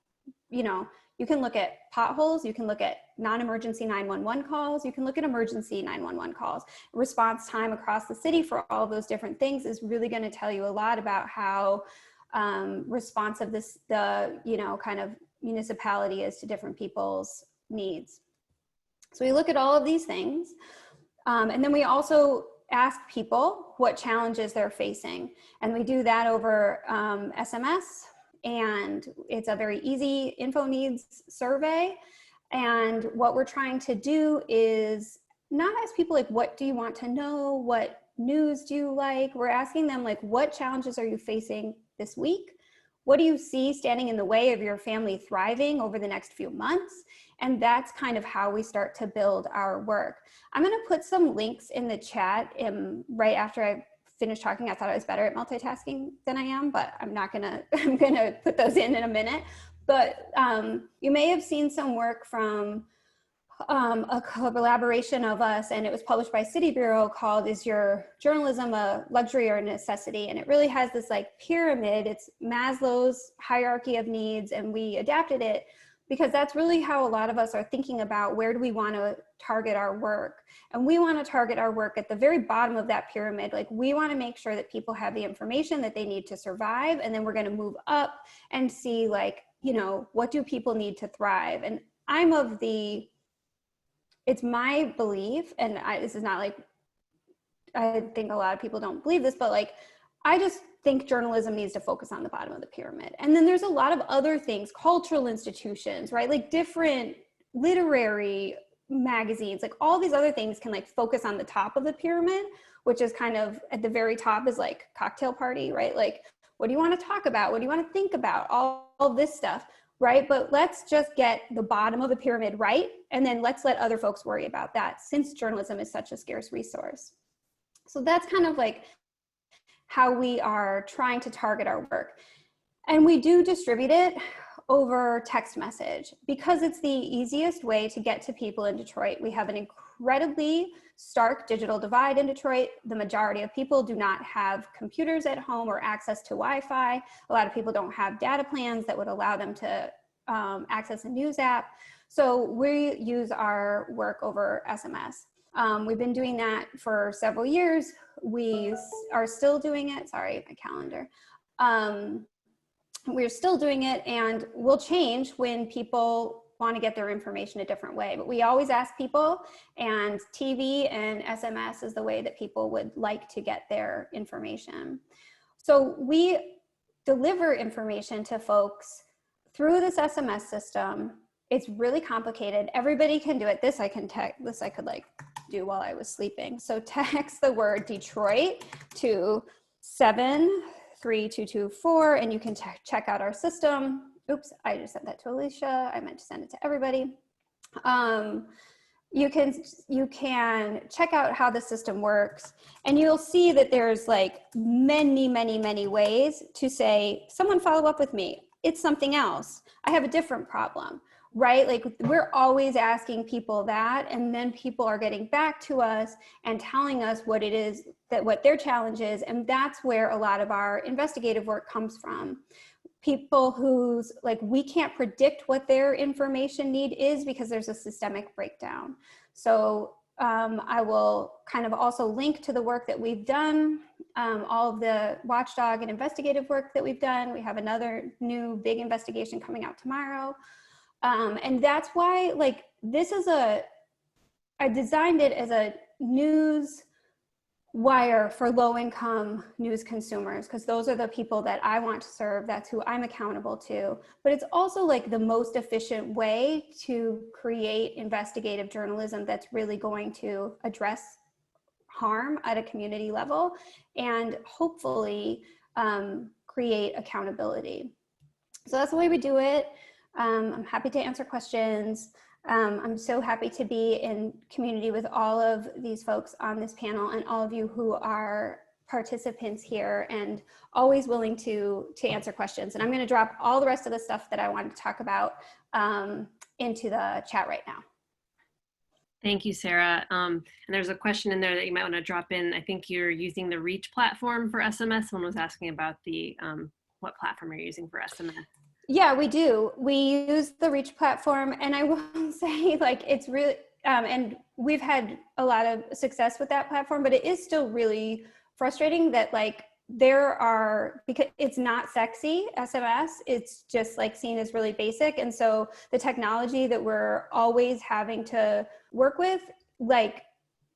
you know, you can look at potholes, you can look at non-emergency 911 calls, you can look at emergency 911 calls. Response time across the city for all of those different things is really going to tell you a lot about how responsive the you know, kind of municipality is to different people's needs. So we look at all of these things. And then we also ask people what challenges they're facing. And we do that over SMS. And it's a very easy info needs survey. And what we're trying to do is not ask people, like, what do you want to know? What news do you like? We're asking them, like, what challenges are you facing this week? What do you see standing in the way of your family thriving over the next few months? And that's kind of how we start to build our work. I'm going to put some links in the chat right after I finish talking. I thought I was better at multitasking than I am, but I'm going to put those in a minute. But you may have seen some work from a collaboration of us, and it was published by City Bureau, called "Is Your Journalism a Luxury or a Necessity?" And it really has this, like, pyramid. It's Maslow's hierarchy of needs, and we adapted it because that's really how a lot of us are thinking about where do we want to target our work. And we want to target our work at the very bottom of that pyramid. Like, we want to make sure that people have the information that they need to survive, and then we're going to move up and see, like, you know, what do people need to thrive? And I'm of the, it's my belief, and this is not like, I think a lot of people don't believe this, but, like, I just think journalism needs to focus on the bottom of the pyramid. And then there's a lot of other things, cultural institutions, right? Like different literary magazines, like all these other things can, like, focus on the top of the pyramid, which is kind of at the very top is like cocktail party, right? Like, what do you want to talk about? What do you want to think about? All this stuff, right? But let's just get the bottom of the pyramid right. And then let's let other folks worry about that, since journalism is such a scarce resource. So that's kind of like how we are trying to target our work. And we do distribute it over text message because it's the easiest way to get to people in Detroit. We have an incredibly stark digital divide in Detroit. The majority of people do not have computers at home or access to Wi-Fi. A lot of people don't have data plans that would allow them to access a news app. So we use our work over SMS. We've been doing that for several years. We are still doing it. Sorry, my calendar. We're still doing it, and we'll change when people want to get their information a different way. But we always ask people, and TV and SMS is the way that people would like to get their information. So we deliver information to folks through this SMS system. It's really complicated. Everybody can do it. This I could like do while I was sleeping. So text the word Detroit to 73224, and you can check out our system. oops, I just sent that to Alicia. I meant to send it to everybody. You can check out how the system works, and you'll see that there's like many ways to say, someone follow up with me. It's something else. I have a different problem, right? Like we're always asking people that, and then people are getting back to us and telling us what it is, what their challenge is. And that's where a lot of our investigative work comes from. People who's like, we can't predict what their information need is because there's a systemic breakdown. So I will kind of also link to the work that we've done, all of the watchdog and investigative work that we've done. We have another new big investigation coming out tomorrow. And that's why, like, this is I designed it as a news wire for low-income news consumers, because those are the people that I want to serve. That's who I'm accountable to. But it's also like the most efficient way to create investigative journalism that's really going to address harm at a community level and hopefully create accountability. So that's the way we do it. I'm happy to answer questions. I'm so happy to be in community with all of these folks on this panel and all of you who are participants here and always willing to answer questions. And I'm going to drop all the rest of the stuff that I wanted to talk about into the chat right now. Thank you, Sarah. And there's a question in there that you might want to drop in. I think you're using the Reach platform for SMS. Someone was asking about the what platform you're using for SMS. Yeah, we do. We use the Reach platform, and I will say, like, it's really, and we've had a lot of success with that platform, but it is still really frustrating that, like, because it's not sexy SMS, it's just like seen as really basic. And so the technology that we're always having to work with, like,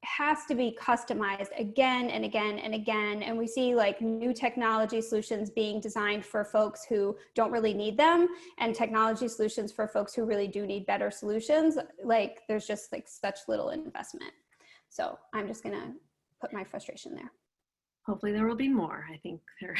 has to be customized again and again and again. And we see like new technology solutions being designed for folks who don't really need them, and technology solutions for folks who really do need better solutions. Like there's just like such little investment. So I'm just gonna put my frustration there. Hopefully there will be more. I think there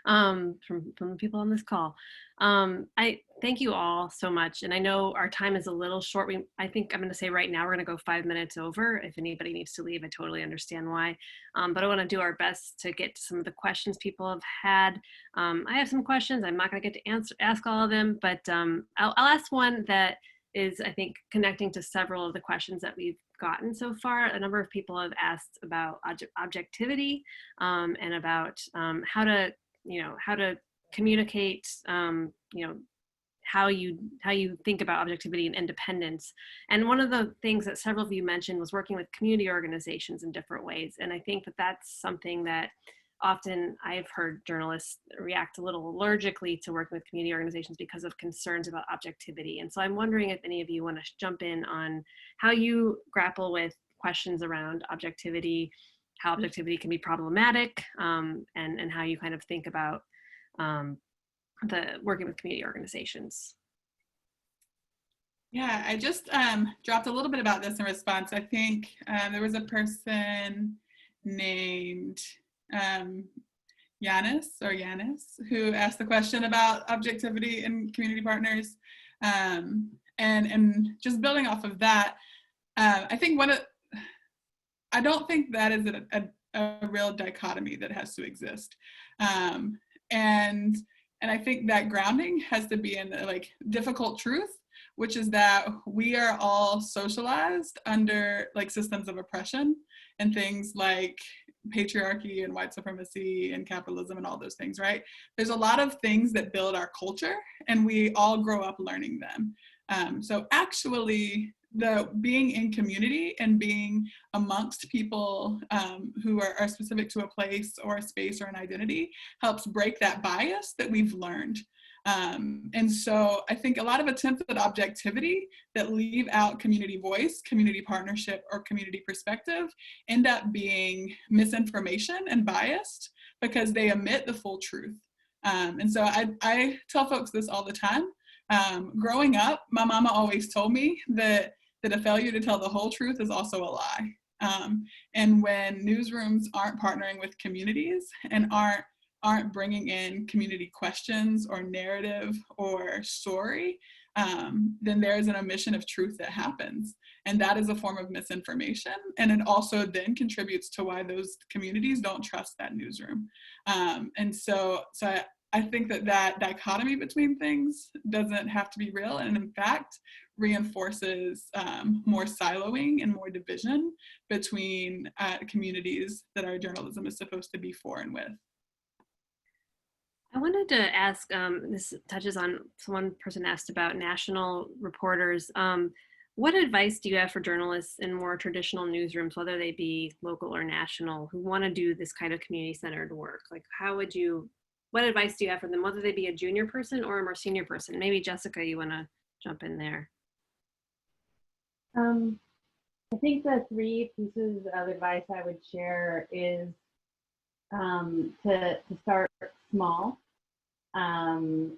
from the people on this call. I thank you all so much. And I know our time is a little short. I think I'm going to say right now, we're going to go 5 minutes over. If anybody needs to leave, I totally understand why. But I want to do our best to get to some of the questions people have had. I have some questions. I'm not going to get to ask all of them, but I'll ask one that is, I think, connecting to several of the questions that we've gotten so far. A number of people have asked about objectivity and about how to communicate, how you think about objectivity and independence. And one of the things that several of you mentioned was working with community organizations in different ways. And I think that that's something that often I've heard journalists react a little allergically to working with community organizations because of concerns about objectivity. And so I'm wondering if any of you want to jump in on how you grapple with questions around objectivity, how objectivity can be problematic, and how you kind of think about the working with community organizations. Yeah, I just dropped a little bit about this in response. I think there was a person named Yanis who asked the question about objectivity and community partners. And just building off of that, I think I don't think that is a real dichotomy that has to exist. And I think that grounding has to be in the like difficult truth, which is that we are all socialized under like systems of oppression and things like patriarchy and white supremacy and capitalism and all those things, right? There's a lot of things that build our culture and we all grow up learning them. So actually the being in community and being amongst people who are specific to a place or a space or an identity helps break that bias that we've learned. And so I think a lot of attempts at objectivity that leave out community voice, community partnership, or community perspective end up being misinformation and biased because they omit the full truth. And so I tell folks this all the time. Growing up, my mama always told me that a failure to tell the whole truth is also a lie. And when newsrooms aren't partnering with communities and aren't aren't bringing in community questions or narrative or story, then there's an omission of truth that happens. And that is a form of misinformation. And it also then contributes to why those communities don't trust that newsroom. And so I think that dichotomy between things doesn't have to be real, and in fact reinforces more siloing and more division between communities that our journalism is supposed to be for and with. I wanted to ask, this touches on, one person asked about national reporters. What advice do you have for journalists in more traditional newsrooms, whether they be local or national, who want to do this kind of community-centered work? Like, what advice do you have for them, whether they be a junior person or a more senior person? Maybe Jessica, you want to jump in there. I think the 3 pieces of advice I would share is to start small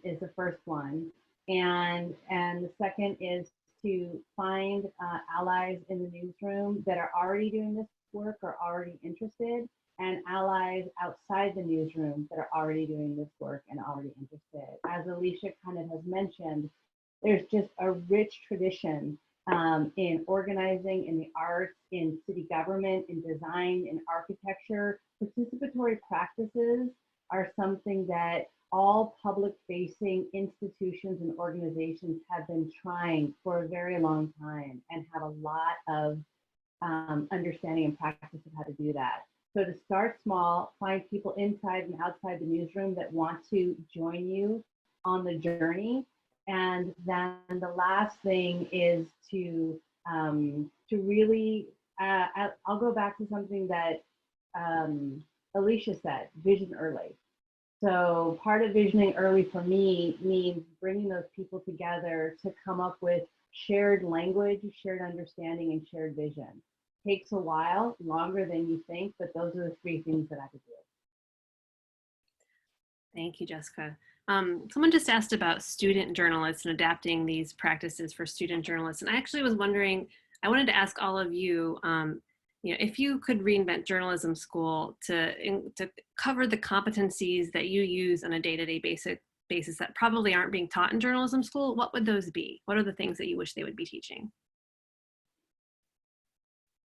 is the first one, and the second is to find allies in the newsroom that are already doing this work or already interested, and allies outside the newsroom that are already doing this work and already interested. As Alicia kind of has mentioned, there's just a rich tradition in organizing, in the arts, in city government, in design, in architecture. Participatory practices are something that all public-facing institutions and organizations have been trying for a very long time and have a lot of understanding and practice of how to do that. So to start small, find people inside and outside the newsroom that want to join you on the journey. And then the last thing is to really, I'll go back to something that Alicia said, vision early. So part of visioning early for me means bringing those people together to come up with shared language, shared understanding, and shared vision. Takes a while, longer than you think, but those are the 3 things that I could do. Thank you, Jessica. Someone just asked about student journalists and adapting these practices for student journalists. And I actually was wondering, I wanted to ask all of you, if you could reinvent journalism school to cover the competencies that you use on a day-to-day basis that probably aren't being taught in journalism school, what would those be? What are the things that you wish they would be teaching?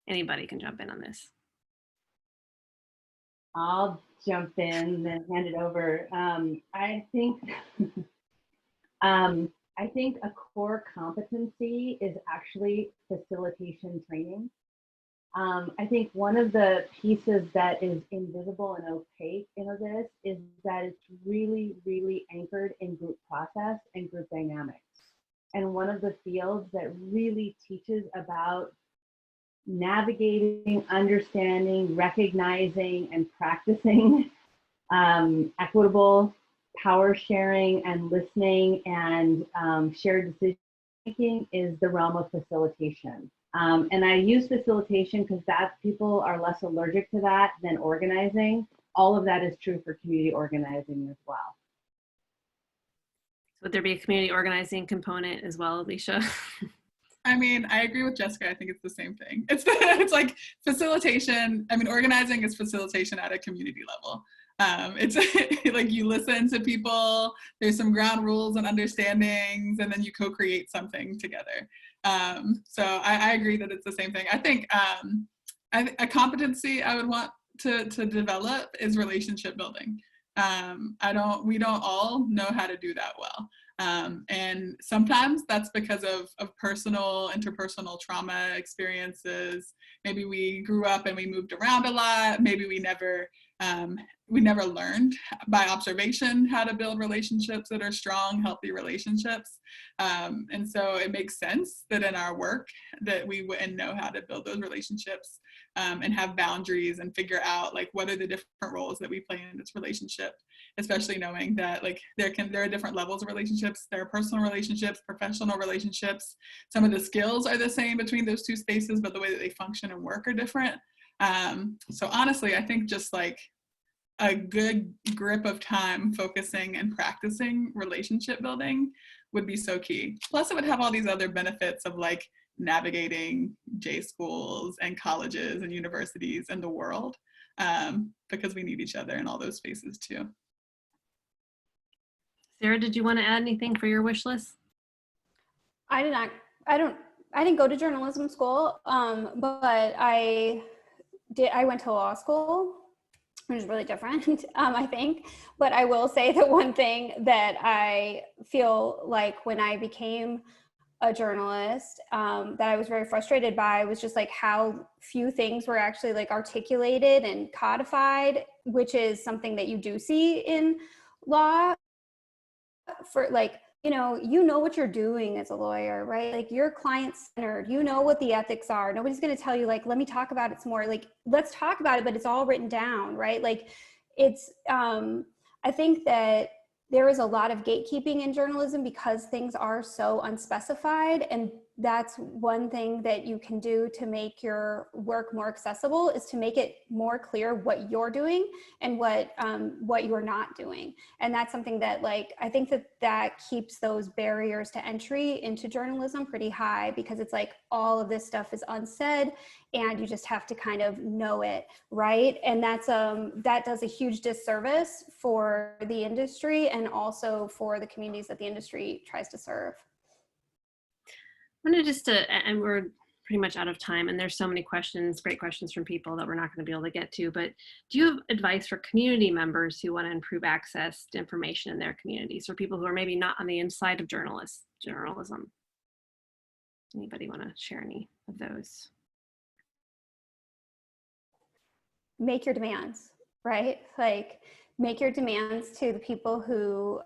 Anybody can jump in on this. I'll jump in and then hand it over. I think a core competency is actually facilitation training. I think one of the pieces that is invisible and opaque in this is that it's really, really anchored in group process and group dynamics. And one of the fields that really teaches about navigating, understanding, recognizing, and practicing equitable power sharing and listening and shared decision making is the realm of facilitation. And I use facilitation because people are less allergic to that than organizing. All of that is true for community organizing as well. Would there be a community organizing component as well, Alicia? I mean, I agree with Jessica. I think it's the same thing. It's like facilitation. I mean, organizing is facilitation at a community level. It's like you listen to people, there's some ground rules and understandings, and then you co-create something together. So I agree that it's the same thing. I think a competency I would want to develop is relationship building. We don't all know how to do that well. And sometimes that's because of personal, interpersonal trauma experiences. Maybe we grew up and we moved around a lot. Maybe we never learned by observation how to build relationships that are strong, healthy relationships. And so it makes sense that in our work that we wouldn't know how to build those relationships and have boundaries and figure out like what are the different roles that we play in this relationship, especially knowing that like there are different levels of relationships. There are personal relationships, professional relationships. Some of the skills are the same between those two spaces, but the way that they function and work are different. So honestly, I think just like a good grip of time focusing and practicing relationship building would be so key. Plus it would have all these other benefits of like navigating J schools and colleges and universities and the world, because we need each other in all those spaces too. Sarah, did you want to add anything for your wish list? I didn't go to journalism school, but I went to law school, which is really different, I think. But I will say that one thing that I feel like when I became a journalist, that I was very frustrated by was just like how few things were actually like articulated and codified, which is something that you do see in law. For like, you know what you're doing as a lawyer, right? Like, you're client-centered, you know what the ethics are. Nobody's going to tell you like, let me talk about it some more. Like, let's talk about it, but it's all written down, right? Like, it's I think that there is a lot of gatekeeping in journalism because things are so unspecified, and that's one thing that you can do to make your work more accessible, is to make it more clear what you're doing and what you're not doing. And that's something that, like, I think that keeps those barriers to entry into journalism pretty high, because it's like all of this stuff is unsaid and you just have to kind of know it, right? And that's that does a huge disservice for the industry and also for the communities that the industry tries to serve. I wanted just to, and we're pretty much out of time, and there's so many questions, great questions from people that we're not going to be able to get to, but do you have advice for community members who want to improve access to information in their communities, or people who are maybe not on the inside of journalism? Anybody want to share any of those? Make your demands, right? Like, make your demands to the people who,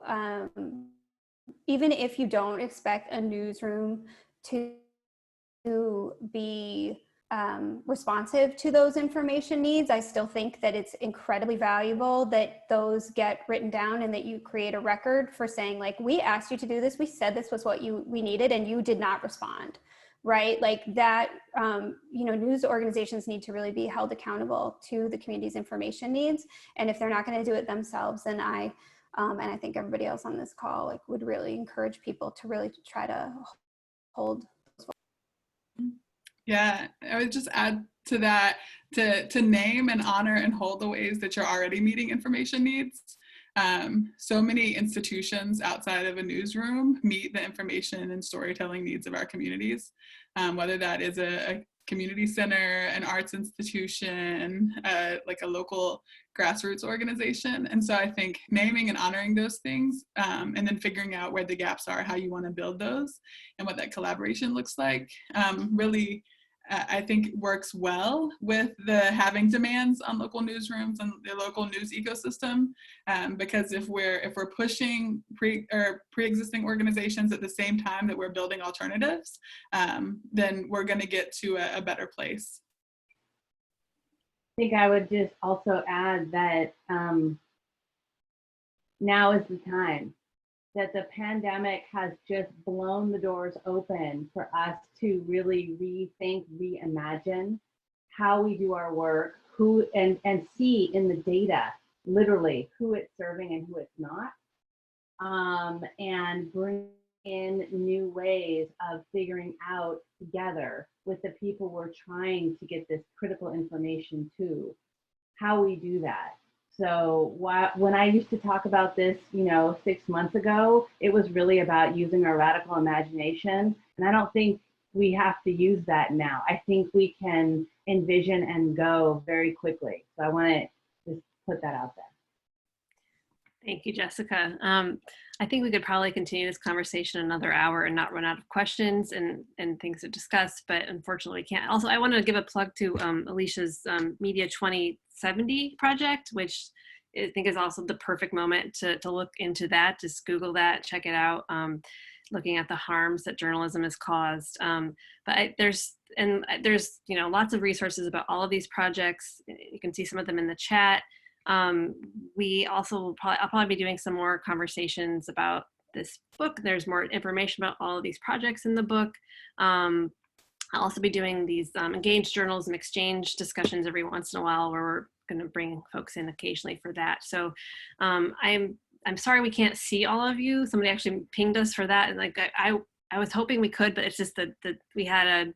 even if you don't expect a newsroom to be responsive to those information needs, I still think that it's incredibly valuable that those get written down and that you create a record for saying, like, we asked you to do this, we said this was what we needed, and you did not respond, right? Like that, news organizations need to really be held accountable to the community's information needs. And if they're not going to do it themselves, then and I think everybody else on this call, like, would really encourage people to really try to hold. Yeah, I would just add to that to name and honor and hold the ways that you're already meeting information needs. So many institutions outside of a newsroom meet the information and storytelling needs of our communities, whether that is a community center, an arts institution, like a local grassroots organization. And so I think naming and honoring those things, and then figuring out where the gaps are, how you want to build those, and what that collaboration looks like, really I think works well with the having demands on local newsrooms and the local news ecosystem, because if we're pushing pre-existing organizations at the same time that we're building alternatives, then we're going to get to a better place. I think I would just also add that now is the time, that the pandemic has just blown the doors open for us to really rethink, reimagine how we do our work, who and see in the data, literally, who it's serving and who it's not, and bring in new ways of figuring out together with the people we're trying to get this critical information to, how we do that. So when I used to talk about this, 6 months ago, it was really about using our radical imagination. And I don't think we have to use that now. I think we can envision and go very quickly. So I want to just put that out there. Thank you, Jessica. I think we could probably continue this conversation another hour and not run out of questions and things to discuss, but unfortunately we can't. Also, I want to give a plug to Alicia's Media 2070 project, which I think is also the perfect moment to look into that. Just Google that, check it out, looking at the harms that journalism has caused. But there's lots of resources about all of these projects. You can see some of them in the chat. We also I'll probably be doing some more conversations about this book. There's more information about all of these projects in the book. I'll also be doing these engaged journalism exchange discussions every once in a while, where we're going to bring folks in occasionally for that. So I'm sorry we can't see all of you. Somebody actually pinged us for that, and like I was hoping we could, but it's just that we had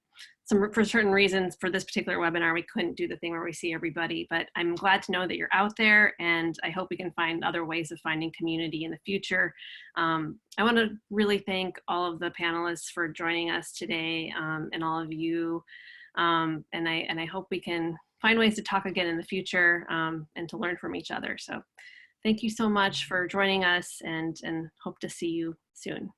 for certain reasons for this particular webinar, we couldn't do the thing where we see everybody, but I'm glad to know that you're out there, and I hope we can find other ways of finding community in the future. I want to really thank all of the panelists for joining us today, and all of you. And I hope we can find ways to talk again in the future, and to learn from each other. So thank you so much for joining us, and hope to see you soon.